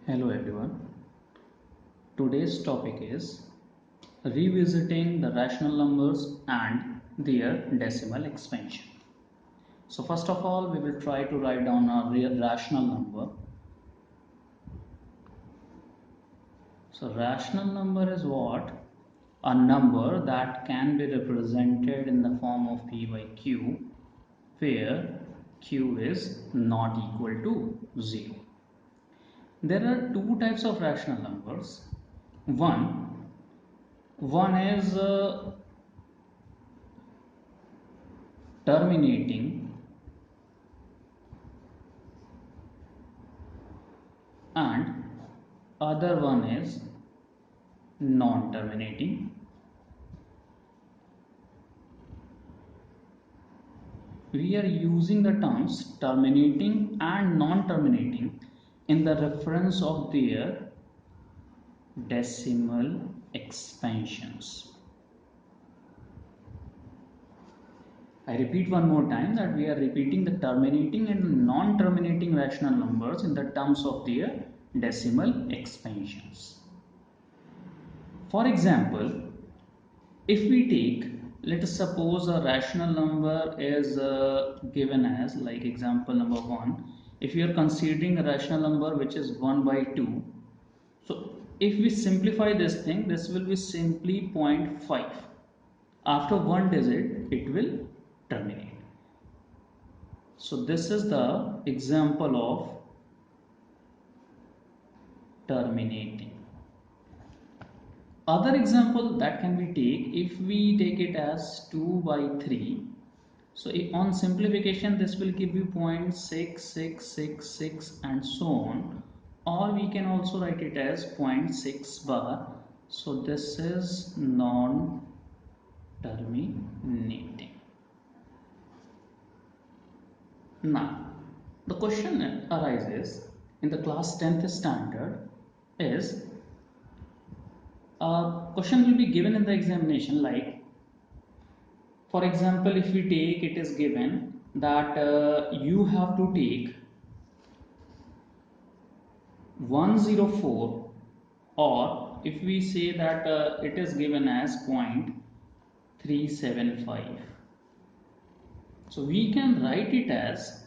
Hello everyone. Today's topic is revisiting the rational numbers and their decimal expansion. So first of all, we will try to write down a real rational number. So rational number is what? A number that can be represented in the form of p by q, where q is not equal to 0. There are two types of rational numbers. One is terminating and other one is non-terminating. We are using the terms terminating and non-terminating in the reference of their decimal expansions. I repeat one more time that we are repeating the terminating and non-terminating rational numbers in the terms of their decimal expansions. For example, if we take, let us suppose a rational number is given as, like example number 1, if you are considering a rational number which is 1 by 2, so if we simplify this thing, this will be simply 0.5. After one digit, it will terminate. So this is the example of terminating. Other example that can be take, if we take it as 2 by 3, so on simplification this will give you 0.6666 and so on, or we can also write it as 0.6 bar. So this is non-terminating. Now the question arises in the class 10th standard is a question will be given in the examination, like for example, if we take, it is given that you have to take 104, or if we say that it is given as 0.375, so we can write it as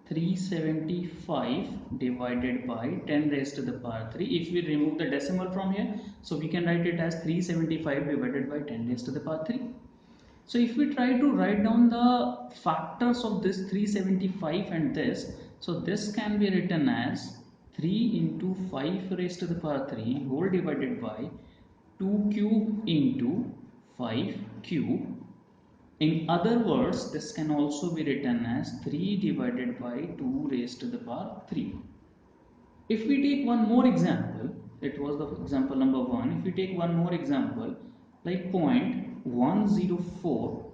375 divided by 10 raised to the power 3. If we remove the decimal from here, so we can write it as 375 divided by 10 raised to the power 3. So if we try to write down the factors of this 375 and this, so this can be written as 3 into 5 raised to the power 3 whole divided by 2 cube into 5 cube. In other words, this can also be written as 3 divided by 2 raised to the power 3. If we take one more example, it was the example number 1. If we take one more example, like 0.104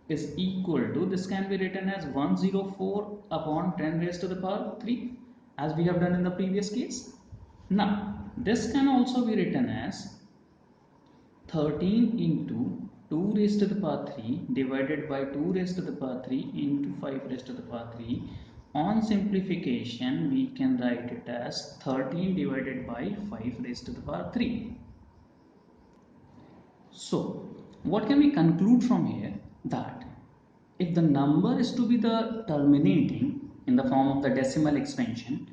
is equal to, this can be written as 104 upon 10 raised to the power 3, as we have done in the previous case. Now, this can also be written as 13 into 2 raised to the power 3 divided by 2 raised to the power 3 into 5 raised to the power 3. On simplification, we can write it as 13 divided by 5 raised to the power 3. So, what can we conclude from here? That if the number is to be the terminating in the form of the decimal expansion,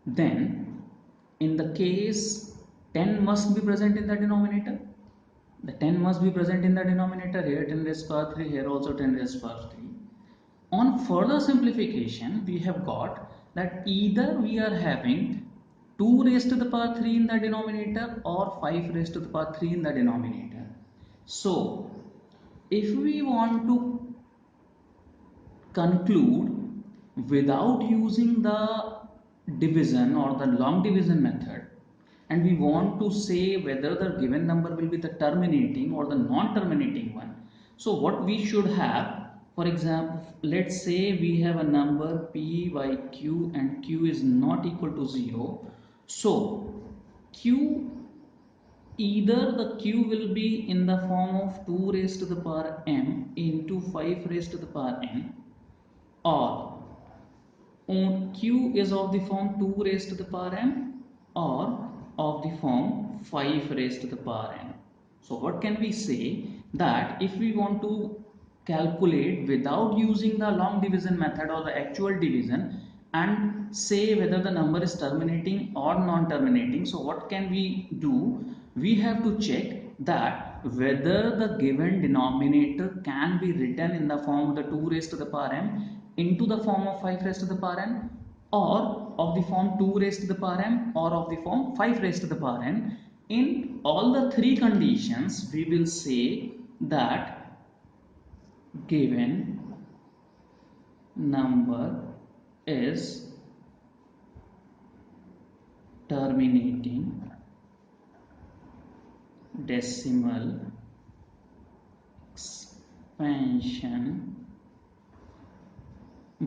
then in the case 10 must be present in the denominator. The 10 must be present in the denominator. Here 10 raised to power 3, here also 10 raised to power 3. On further simplification, we have got that either we are having 2 raised to the power 3 in the denominator or 5 raised to the power 3 in the denominator. So, if we want to conclude without using the division or the long division method, and we want to say whether the given number will be the terminating or the non-terminating one, so what we should have, for example, let's say we have a number p by q and q is not equal to 0, so q, either the q will be in the form of 2 raised to the power m into 5 raised to the power n, or Q is of the form 2 raised to the power n or of the form 5 raised to the power n. So what can we say, that if we want to calculate without using the long division method or the actual division and say whether the number is terminating or non-terminating, so what can we do? We have to check that whether the given denominator can be written in the form of the 2 raised to the power m into the form of 5 raised to the power n, or of the form 2 raised to the power m, or of the form 5 raised to the power n. In all the three conditions, we will say that given number is terminating decimal expansion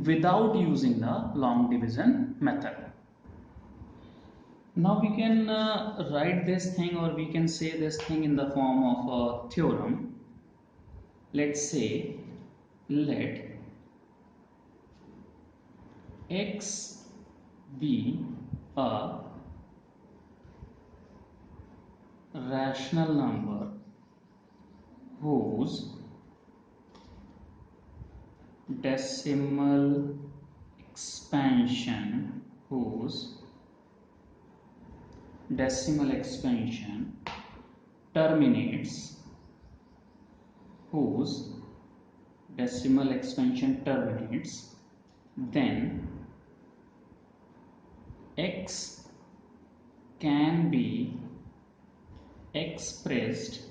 without using the long division method. Now we can write this thing, or we can say this thing in the form of a theorem. Let's say, let x be a rational number whose decimal expansion terminates then x can be expressed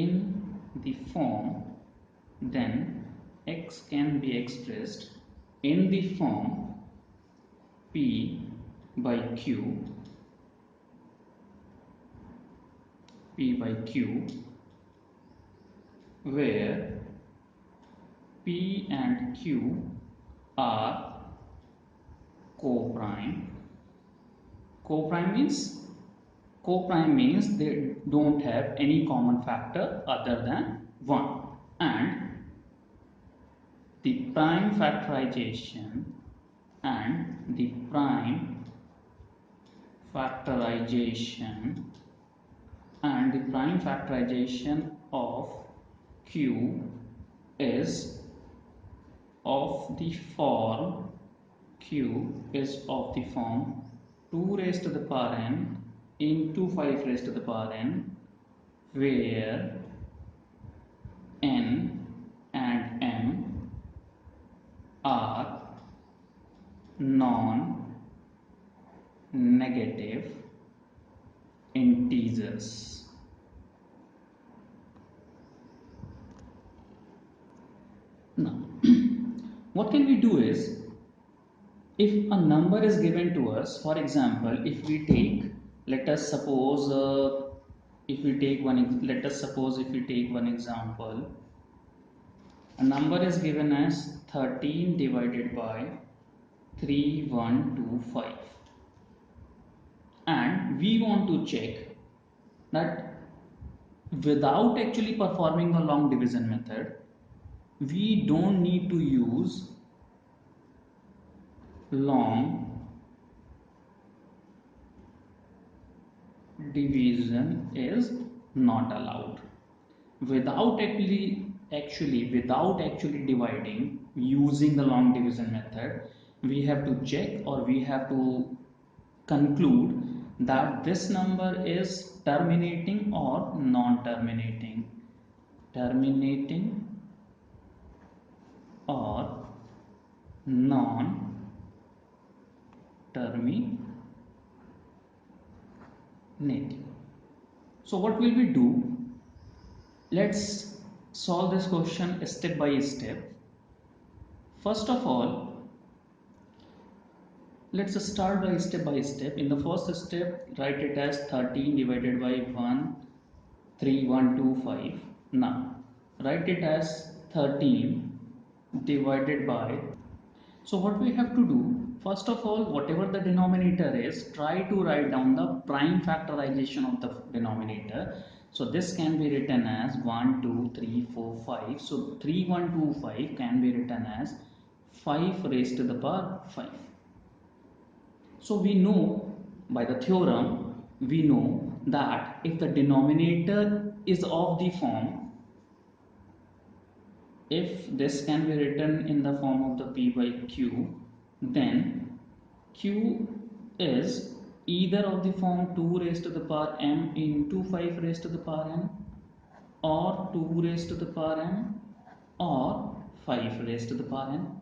in the form P by Q where P and Q are co-prime. Co-prime means they don't have any common factor other than 1, and the prime factorization of Q is of the form 2 raised to the power n into 5 raised to the power n, where n and m are non-negative integers. Now, what can we do is, if a number is given to us, for example, if we take, let us suppose if we take one example, a number is given as 13 divided by 3125, and we want to check that without actually performing the long division method, we don't need to use long division is not allowed. Without actually dividing using the long division method, we have to check, or we have to conclude that this number is terminating or non-terminating. Terminating or non-terminating. So what will we do? Let's solve this question step by step. First of all, let's start by step. In the first step, write it as 13 divided by 13125. Now write it as 13 divided by. So what we have to do, first of all, whatever the denominator is, try to write down the prime factorization of the denominator. So this can be written as 1, 2, 3, 4, 5. So 3125 can be written as 5 raised to the power 5. So we know by the theorem, we know that if the denominator is of the form, if this can be written in the form of the p by q, then q is either of the form 2 raised to the power m into 5 raised to the power n, or 2 raised to the power m, or 5 raised to the power n.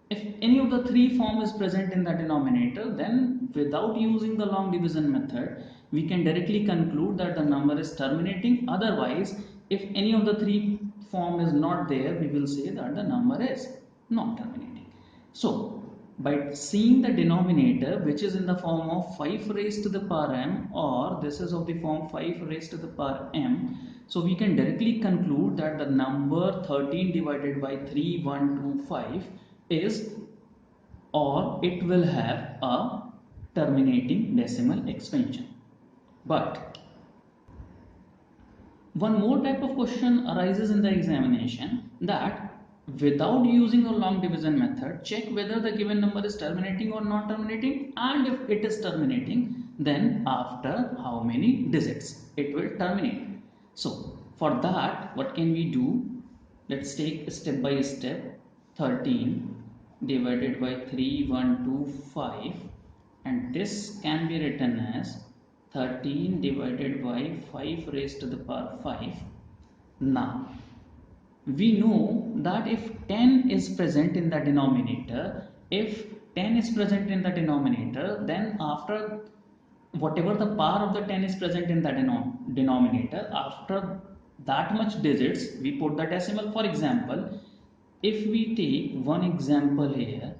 If any of the three form is present in the denominator, then without using the long division method, we can directly conclude that the number is terminating. Otherwise, if any of the three form is not there, we will say that the number is non-terminating. So, by seeing the denominator which is in the form of 5 raised to the power m, or this is of the form 5 raised to the power m, so we can directly conclude that the number 13 divided by 3125 is, or it will have a terminating decimal expansion. But one more type of question arises in the examination, that without using a long division method, check whether the given number is terminating or not terminating, and if it is terminating, then after how many digits it will terminate. So for that, what can we do? Let's take step by step. 13 divided by 3125, and this can be written as 13 divided by 5 raised to the power 5. Now, we know that if 10 is present in the denominator, if 10 is present in the denominator, then after whatever the power of the 10 is present in the denominator, after that much digits, we put the decimal. For example, if we take one example here,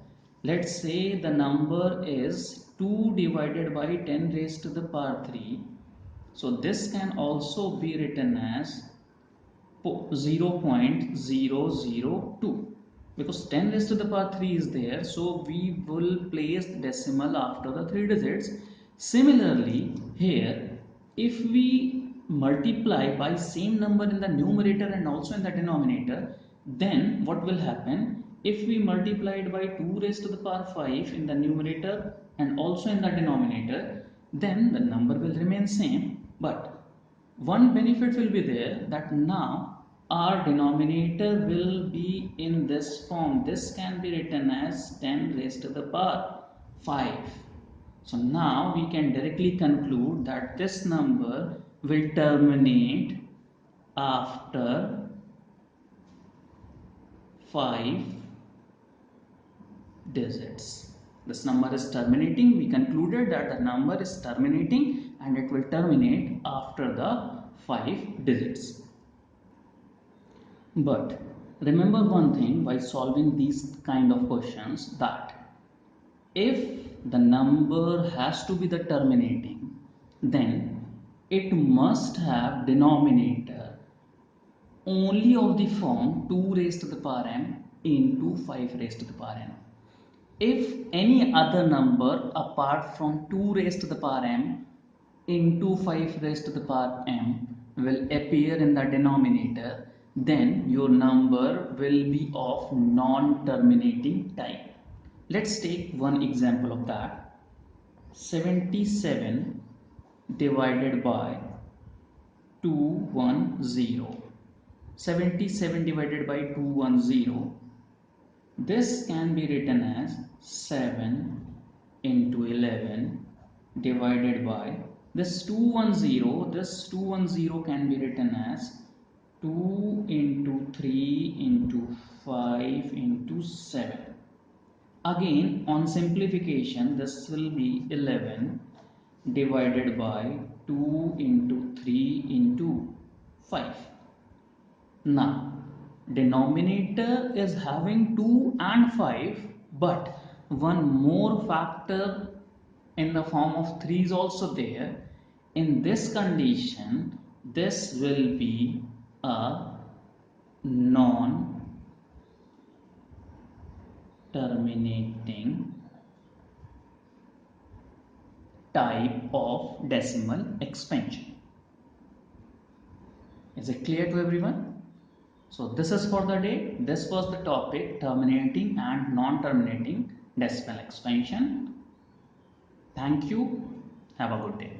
let's say the number is 2 divided by 10 raised to the power 3. So this can also be written as 0.002, because 10 raised to the power 3 is there, so we will place decimal after the 3 digits. Similarly, here if we multiply by same number in the numerator and also in the denominator, then what will happen? If we multiply it by 2 raised to the power 5 in the numerator and also in the denominator, then the number will remain same. But one benefit will be there, that now our denominator will be in this form. This can be written as 10 raised to the power 5. So now we can directly conclude that this number will terminate after 5 digits. This number is terminating. We concluded that the number is terminating and it will terminate after the 5 digits. But remember one thing while solving these kind of questions, that if the number has to be the terminating, then it must have denominator only of the form 2 raised to the power m into 5 raised to the power n. If any other number apart from 2 raised to the power m into 5 raised to the power m will appear in the denominator, then your number will be of non-terminating type. Let's take one example of that. 77 divided by 210. 77 divided by 210. This can be written as 7 into 11 divided by this 210. This 210 can be written as 2 into 3 into 5 into 7. Again, on simplification, this will be 11 divided by 2 into 3 into 5. Now, denominator is having 2 and 5, but one more factor in the form of 3 is also there. In this condition, this will be a non-terminating type of decimal expansion. Is it clear to everyone? So this is for the day. This was the topic, terminating and non-terminating decimal expansion. Thank you. Have a good day.